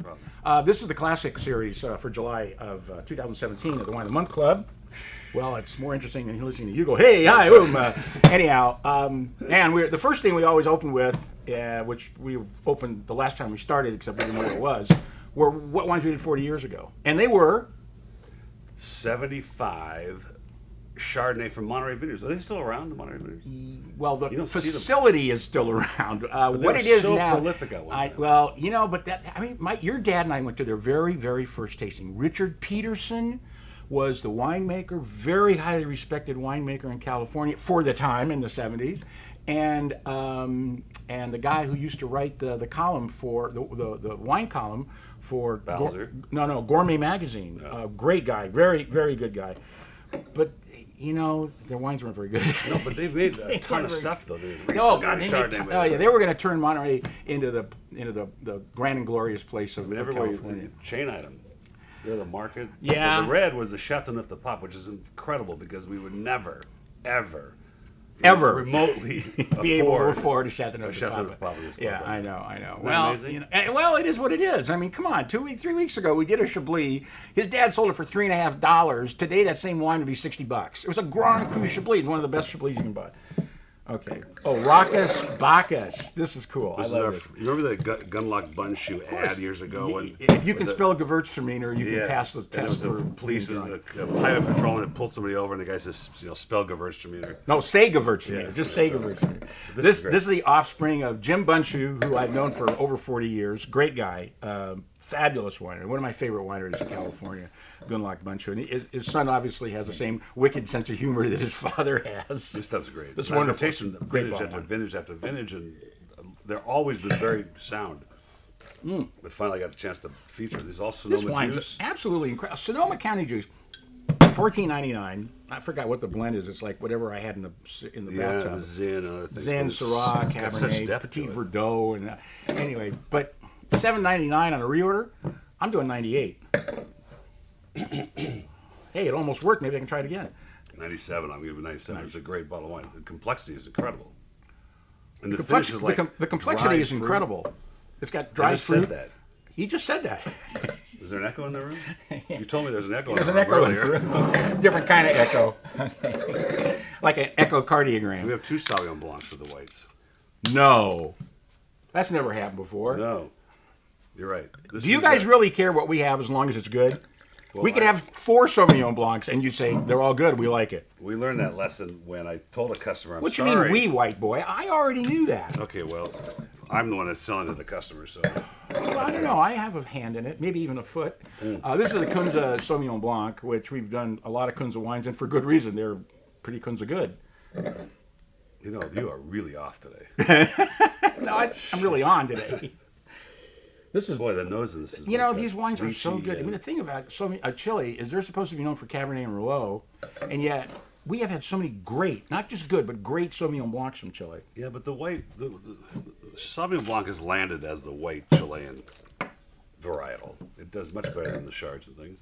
problem. This is the classic series for July of 2017 of the Wine of the Month Club. Well, it's more interesting than listening to you go, hey, hi, anyhow, and the first thing we always open with, which we opened the last time we started, except we didn't know what it was, were what wines we did 40 years ago. And they were 75 Chardonnay from Monterey Vineyards. Are they still around, the Monterey Vineyards? Well, the facility is still around. What it is so now, prolific at one time. well, you know, but your dad and I went to their very, very first tasting. Richard Peterson was the winemaker, very highly respected winemaker in California for the time in the 70s, and the guy who used to write the column for the wine column for Gourmet Magazine. Great guy, very, very good guy, but. You know, their wines weren't very good. No, but they made a ton of stuff though. They were going to turn Monterey into the grand and glorious place of everywhere California. Chain item. They're the market. Yeah. So the red was the Chateauneuf de Pape, which is incredible because we would never, ever remotely be able to afford a Chateauneuf de Pape. Yeah, I know. Well, well, it is what it is. I mean, come on. 3 weeks ago, we did a Chablis. His dad sold it for $3.50. Today, that same wine would be $60. It was a Grand Cru Chablis. It's one of the best Chablis you can buy. Okay. Oh, Rockus, Bockus. This is cool. I love it. You remember the Gunlock Bun Shoe ad years ago? If you can spell Gewürztraminer, you can pass the test for... The police, a highway patrolman had pulled somebody over, and the guy says, spell Gewürztraminer. No, say Gewürztraminer. Just say Gewürztraminer. This is the offspring of Jim Bundschuh, who I've known for over 40 years. Great guy. Fabulous winery. One of my favorite wineries in California, Gunlock Bundschuh. And his son obviously has the same wicked sense of humor that his father has. This stuff's great. It's wonderful. Vintage after vintage after vintage, and they're always been very sound. But finally, I got the chance to feature. This is all Sonoma this wine's juice. Absolutely incredible. Sonoma County juice, $14.99. I forgot what the blend is. It's like whatever I had in the bathtub. The Zin, other things. Zin, Syrah, Cabernet, Petit Verdot, and anyway, but $7.99 on a reorder. I'm doing $98. Hey, it almost worked. Maybe I can try it again. 97. I'm giving it 97. Nice. It's a great bottle of wine. The complexity is incredible. And the complexity is incredible. It's got dry fruit. Said that. He just said that. Is there an echo in the room? You told me there's an echo in the room. There's an echo earlier. Different kind of echo. Like an echocardiogram. So we have 2 Sauvignon Blancs for the whites. No. That's never happened before. No. You're right. Do you guys really care what we have as long as it's good? Well, we could have 4 Sauvignon Blancs and you'd say, they're all good, we like it. We learned that lesson when I told a customer, What you mean, we, white boy? I already knew that. Okay, well, I'm the one that's selling to the customer, so... Well, I don't know. I have a hand in it, maybe even a foot. This is the Kunza Sauvignon Blanc, which we've done a lot of Kunza wines, and for good reason. They're pretty Kunza good. You know, you are really off today. No, I'm really on today. This is, boy, the nose of this is. You know, these wines are so good. I mean, the thing about Chile is they're supposed to be known for Cabernet and Merlot, and yet we have had so many great, not just good, but great Sauvignon Blancs from Chile. Yeah, but the Sauvignon Blanc has landed as the white Chilean varietal. It does much better than the Chards and things.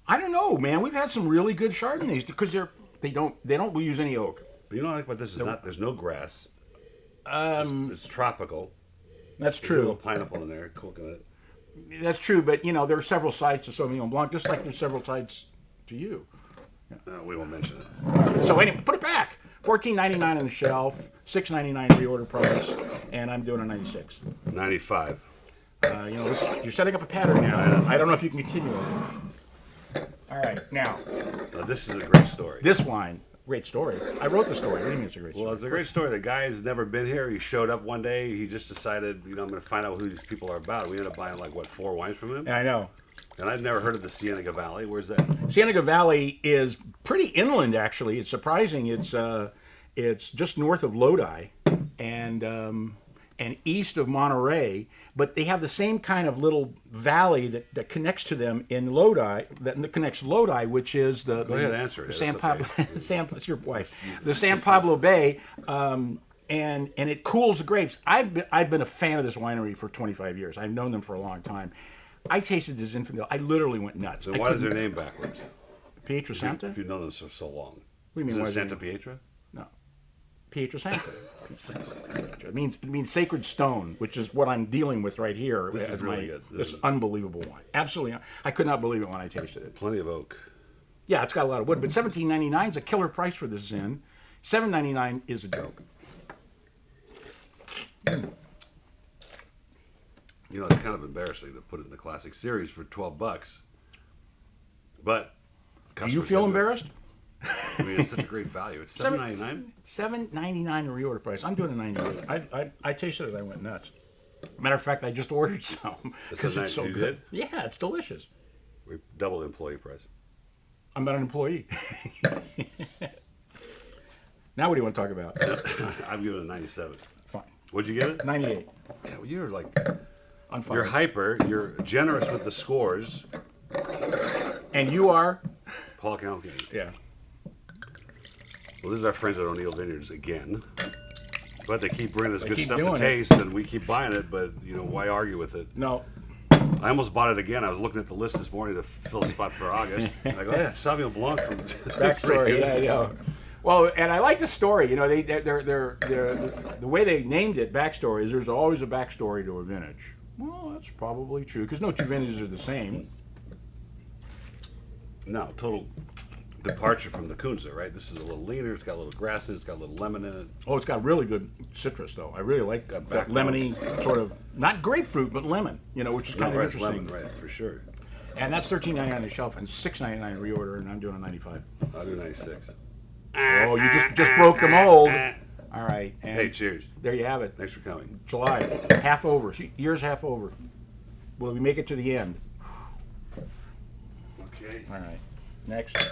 I don't know, man. We've had some really good Chardonnays because they don't use any oak. But you know, like, but this is not. There's no grass. It's tropical. That's There's true. A little pineapple in there, coconut. That's true, but you know there are several sides to Sauvignon Blanc, just like there's several sides to you. Yeah. We won't mention it. So anyway, put it back. $14.99 on the shelf, $6.99 reorder price, and I'm doing a 96. 95. You know, you're setting up a pattern now. I don't know if you can continue it. All right, now this is a great story. This wine. Great story. I wrote the story. What do you mean it's a great story? Well, it's a great story. The guy has never been here. He showed up one day. He just decided, I'm going to find out who these people are about. We ended up buying, 4 wines from him? Yeah, I know. And I'd never heard of the Cienega Valley. Where's that? Cienega Valley is pretty inland, actually. It's surprising. It's just north of Lodi and east of Monterey, but they have the same kind of little valley that connects to them in Lodi, that connects Lodi, which is the... Go ahead, answer it. San Pablo, it's your wife. The San Pablo Bay, and it cools the grapes. I've been a fan of this winery for 25 years. I've known them for a long time. I tasted the Zinfandel. I literally went nuts. So why is their name backwards? Pietra Santa? If you've known them for so long. What do you mean? Is it Santa Pietra? No. Pietra Santa. It means sacred stone, which is what I'm dealing with right here. This is really good. This is unbelievable wine. Absolutely, I could not believe it when I tasted it. Plenty of oak. Yeah, it's got a lot of wood, but $17.99 is a killer price for this Zin. $7.99 is a joke. You know, it's kind of embarrassing to put it in the classic series for $12, but Do you feel embarrassed? I mean, it's such a great value. It's $7.99. $7.99 reorder price. I'm doing a 98. I tasted it. I went nuts. Matter of fact, I just ordered some because it's so you good. did? Yeah, it's delicious. We double the employee price. I'm not an employee. Now, what do you want to talk about? I'm giving it a 97. Fine. What'd you give it? 98. Yeah, well, you're like, On fire. you're hyper. You're generous with the scores. And you are? Paul Kalemkiarian. Yeah. Well, this is our friends at O'Neill Vineyards again. But they keep bringing us good keep stuff to doing it. taste, and we keep buying it. But you know, why argue with it? No. I almost bought it again. I was looking at the list this morning to fill a spot for August. I go, yeah, Sauvignon Blanc from that's pretty Backstory. good. Yeah. Well, and I like the story. You know, the way they named it, backstory, is there's always a backstory to a vintage. Well, that's probably true because no two vintages are the same. No, total departure from the Kunza, right? This is a little leaner. It's got a little grass in it. It's got a little lemon in it. Oh, it's got really good citrus though. I really like that lemony sort of, not grapefruit, but lemon. You know, which is kind of Right, interesting. lemon, right, for sure. And that's $13.99 on the shelf and $6.99 reorder, and I'm doing a 95. I'll do 96. Oh, you just broke the mold. All right. And Hey, cheers. there you have it. Thanks for coming. July, half over. Year's half over. Will we make it to the end? Okay. All right. Next.